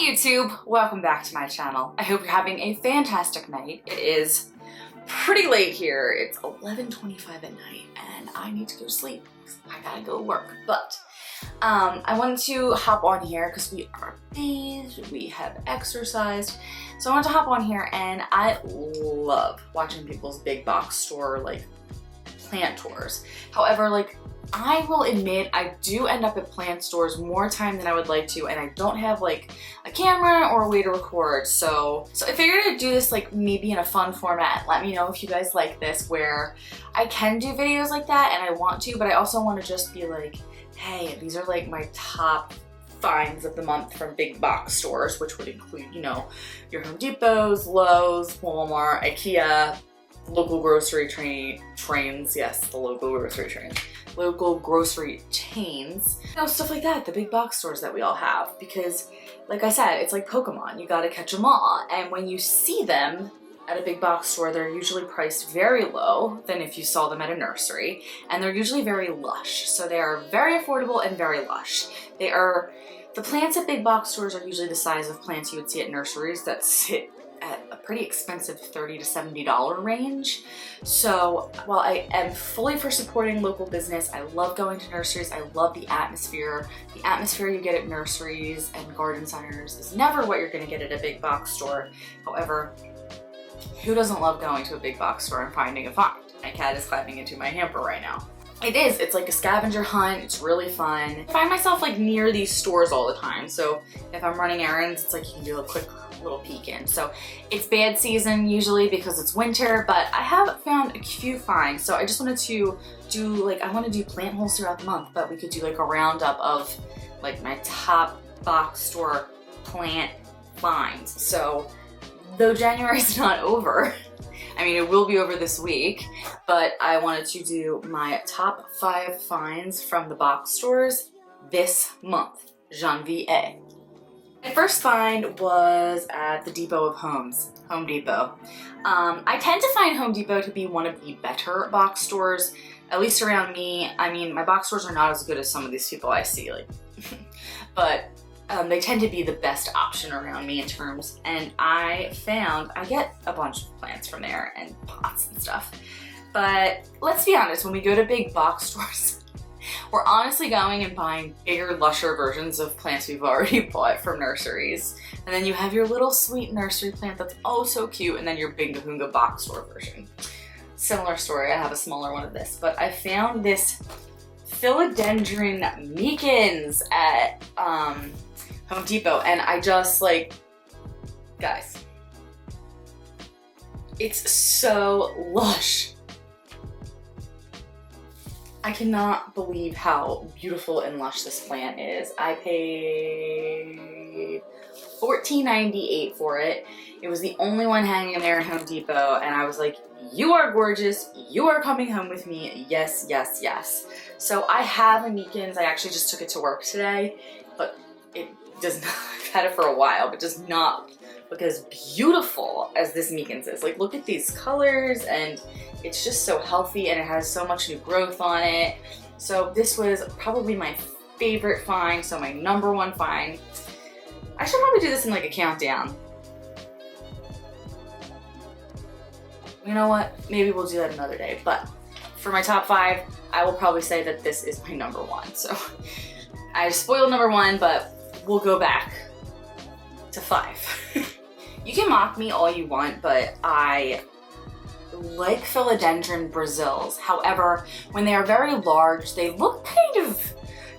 Hi YouTube! Welcome back to my channel. I hope you're having a fantastic night. It is pretty late here. It's 11:25 at night and I need to go to sleep because I gotta go to work. But I wanted to hop on here because we are bathed, we have exercised. So I wanted to hop on here and I love watching people's big box store like plant tours. However, I will admit I do end up at plant stores more time than I would like to, and I don't have like a camera or a way to record. So I figured I'd do this like maybe in a fun format. Let me know if you guys like this, where I can do videos like that and I want to, but I also want to just be like, hey, these are like my top finds of the month from big box stores, which would include, you know, your Home Depots, Lowe's, Walmart, IKEA, local grocery trains, yes, the local grocery trains. Local grocery chains, you know, stuff like that, the big box stores that we all have, because like I said, it's like Pokemon, you gotta catch them all, and when you see them at a big box store, they're usually priced very low than if you saw them at a nursery, and they're usually very lush, so they are very affordable and very lush. The plants at big box stores are usually the size of plants you would see at nurseries that sit at a pretty expensive $30 to $70 range. So while I am fully for supporting local business, I love going to nurseries, I love the atmosphere. The atmosphere you get at nurseries and garden centers is never what you're gonna get at a big box store. However, who doesn't love going to a big box store and finding a find? My cat is climbing into my hamper right now. It's like a scavenger hunt, it's really fun. I find myself like near these stores all the time, so if I'm running errands, it's like you can do a quick little peek in. So it's bad season usually because it's winter, but I have found a few finds. So I just wanted to do I want to do plant hauls throughout the month, but we could do like a roundup of like my top box store plant finds. So though January's not over, I mean, it will be over this week, but I wanted to do my top 5 finds from the box stores this month, janvier. My first find was at the Depot of Homes, Home Depot. I tend to find Home Depot to be one of the better box stores, at least around me. I mean, my box stores are not as good as some of these people I see, but they tend to be the best option around me in terms, and I get a bunch of plants from there and pots and stuff. But let's be honest, when we go to big box stores, we're honestly going and buying bigger, lusher versions of plants we've already bought from nurseries. And then you have your little sweet nursery plant that's oh so cute, and then your big Kahunga box store version. Similar story, I have a smaller one of this, but I found this Philodendron Meekins at Home Depot, and I just guys, it's so lush. I cannot believe how beautiful and lush this plant is. I paid $14.98 for it. It was the only one hanging there at Home Depot, and I was like, you are gorgeous, you are coming home with me, yes, yes, yes. So I have a Meekins. I actually just took it to work today, but it does not, I've had it for a while, but does not look as beautiful as this Meekins is. Like, look at these colors, and it's just so healthy, and it has so much new growth on it. So this was probably my favorite find, so my #1 find. I should probably do this in like a countdown. You know what? Maybe we'll do that another day, but for my top 5, I will probably say that this is my #1. So I spoiled #1, but we'll go back to 5. You can mock me all you want, but I like Philodendron Brazils. However, when they are very large, they look kind of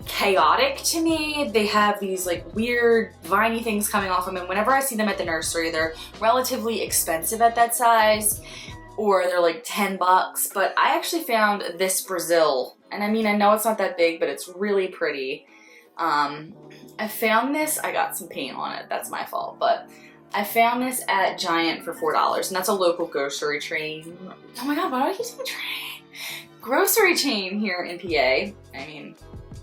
chaotic to me. They have these like weird viney things coming off them, and whenever I see them at the nursery, they're relatively expensive at that size, or they're like 10 bucks. But I actually found this Brazil, and I mean, I know it's not that big, but it's really pretty. I found this, I got some paint on it, that's my fault, but I found this at Giant for $4, and that's a local grocery chain. Oh my god, why do I keep saying train? Grocery chain here in PA. I mean,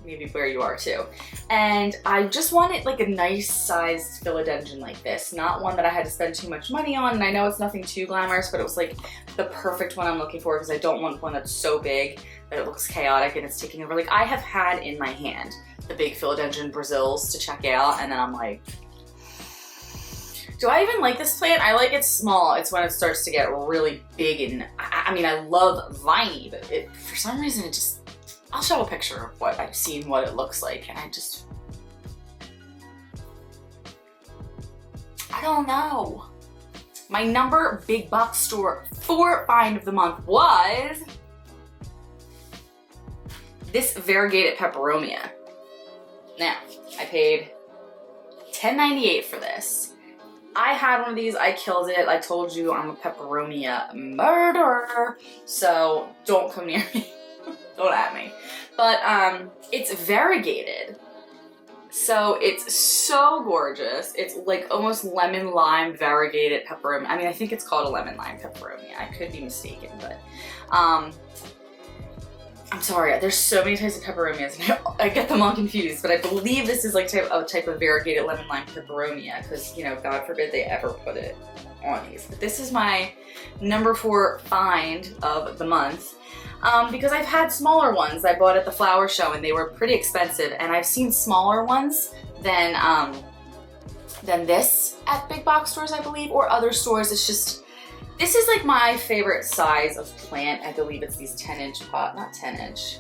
maybe where you are too. And I just wanted like a nice sized philodendron like this, not one that I had to spend too much money on. And I know it's nothing too glamorous, but it was like the perfect one I'm looking for, because I don't want one that's so big that it looks chaotic and it's taking over. Like, I have had in my hand the big Philodendron Brazils to check out, and then I'm like, Do I even like this plant? I like it small. It's when it starts to get really big, and I mean, I love viney, but for some reason it just, I'll show a picture of what I've seen, what it looks like, and I don't know. My number big box store 4 find of the month was this variegated peperomia. Now, I paid $10.98 for this. I had one of these, I killed it. I told you I'm a peperomia murderer, so don't come near me. Don't at me. But it's variegated. So it's so gorgeous. It's like almost lemon lime variegated peperomia. I mean, I think it's called a lemon lime peperomia. I could be mistaken, but I'm sorry, there's so many types of peperomias and I get them all confused, but I believe this is like a type of variegated lemon lime peperomia because, you know, God forbid they ever put it on these. But this is my number 4 find of the month because I've had smaller ones I bought at the flower show and they were pretty expensive, and I've seen smaller ones than this at big box stores, I believe, or other stores. It's just, this is like my favorite size of plant. I believe it's these 10-inch pot, not 10-inch,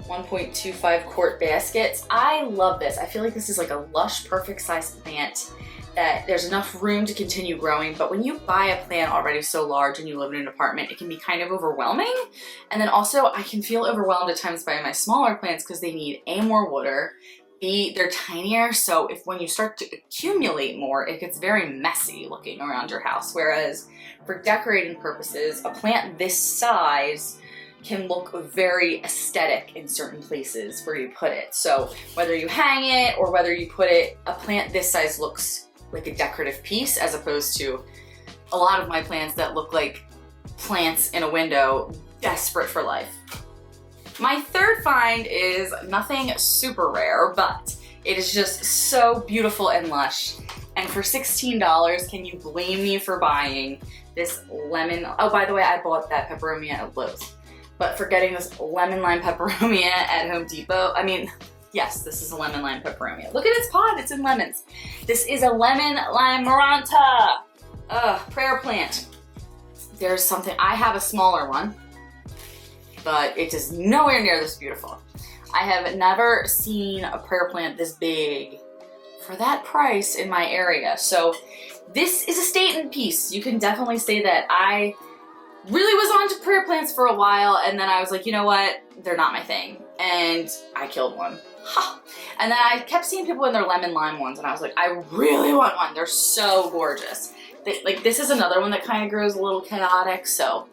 1.25 quart baskets. I love this. I feel like this is like a lush, perfect size plant that there's enough room to continue growing. But when you buy a plant already so large and you live in an apartment, it can be kind of overwhelming. And then also I can feel overwhelmed at times by my smaller plants because they need A, more water, B, they're tinier, so when you start to accumulate more, it gets very messy looking around your house. Whereas for decorating purposes, a plant this size can look very aesthetic in certain places where you put it. So whether you hang it or whether you put it, a plant this size looks like a decorative piece as opposed to a lot of my plants that look like plants in a window, desperate for life. My 3rd find is nothing super rare, but it is just so beautiful and lush. And for $16, can you blame me for buying this lemon? Oh, by the way, I bought that peperomia at Lowe's. But for getting this lemon lime peperomia at Home Depot, I mean, yes, this is a lemon lime peperomia. Look at its pod, it's in lemons. This is a lemon lime maranta. Prayer plant. There's something, I have a smaller one, but it is nowhere near this beautiful. I have never seen a prayer plant this big for that price in my area. So this is a statement piece. You can definitely say that. I really was onto prayer plants for a while, and then I was like, you know what? They're not my thing. And I killed one. And then I kept seeing people in their lemon lime ones, and I was like, I really want one. They're so gorgeous. Like, this is another one that kind of grows a little chaotic, so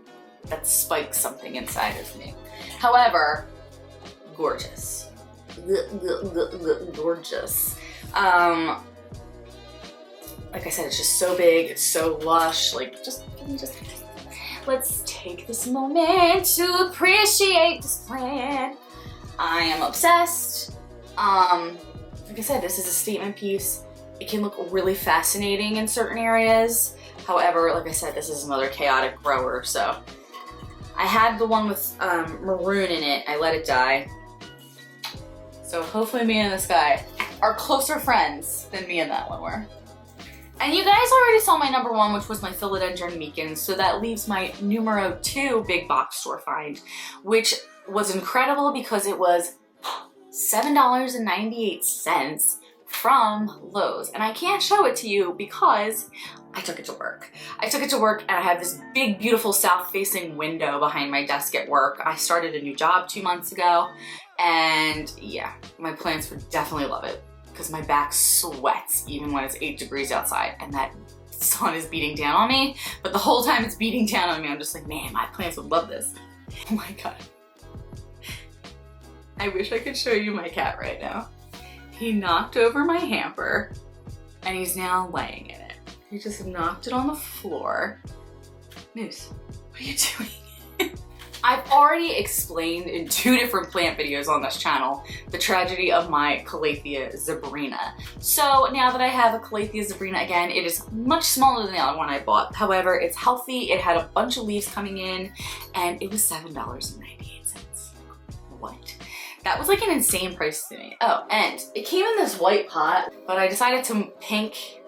that spikes something inside of me. However, gorgeous. Gorgeous. Like I said, it's just so big, it's so lush. Like, let's take this moment to appreciate this plant. I am obsessed. Like I said, this is a statement piece. It can look really fascinating in certain areas. However, like I said, this is another chaotic grower, so. I had the one with maroon in it. I let it die. So hopefully me and this guy are closer friends than me and that one were. And you guys already saw my number 1, which was my Philodendron Meekins, so that leaves my numero 2 big box store find, which was incredible because it was $7.98 from Lowe's. And I can't show it to you because I took it to work. I took it to work and I have this big, beautiful south-facing window behind my desk at work. I started a new job 2 months ago, and yeah, my plants would definitely love it because my back sweats even when it's 8 degrees outside and that sun is beating down on me. But the whole time it's beating down on me, I'm just like, man, my plants would love this. Oh my God. I wish I could show you my cat right now. He knocked over my hamper and he's now laying in it. He just knocked it on the floor. Moose, what are you doing? I've already explained in 2 different plant videos on this channel the tragedy of my calathea zebrina. So now that I have a calathea zebrina again, it is much smaller than the other one I bought. However, it's healthy, it had a bunch of leaves coming in, and it was $7.98. What? That was like an insane price to me. Oh, and it came in this white pot, but I decided to pink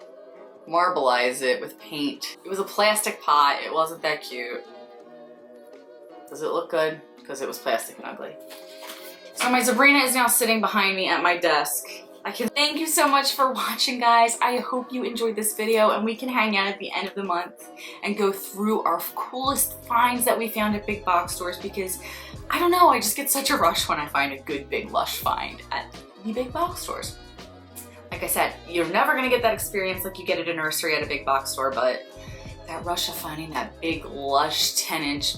marbleize it with paint. It was a plastic pot. It wasn't that cute. Does it look good? Because it was plastic and ugly. So my zebrina is now sitting behind me at my desk. Thank you so much for watching, guys. I hope you enjoyed this video and we can hang out at the end of the month and go through our coolest finds that we found at big box stores, because I don't know, I just get such a rush when I find a good big lush find at the big box stores. Like I said, you're never gonna get that experience like you get at a nursery at a big box store, but that rush of finding that big lush 10-inch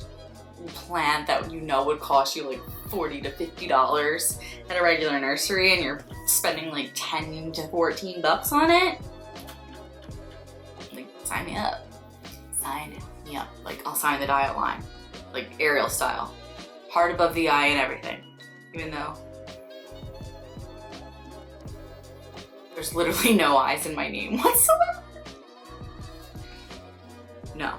plant that you know would cost you like $40 to $50 at a regular nursery, and you're spending like 10 to 14 bucks on it, like, sign me up. Sign me up. Like, I'll sign the dotted line, like Ariel style, heart above the eye and everything, even though there's literally no eyes in my name whatsoever. No.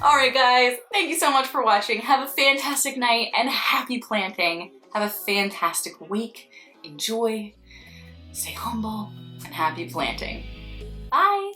Alright guys, thank you so much for watching. Have a fantastic night and happy planting. Have a fantastic week. Enjoy, stay humble, and happy planting. Bye!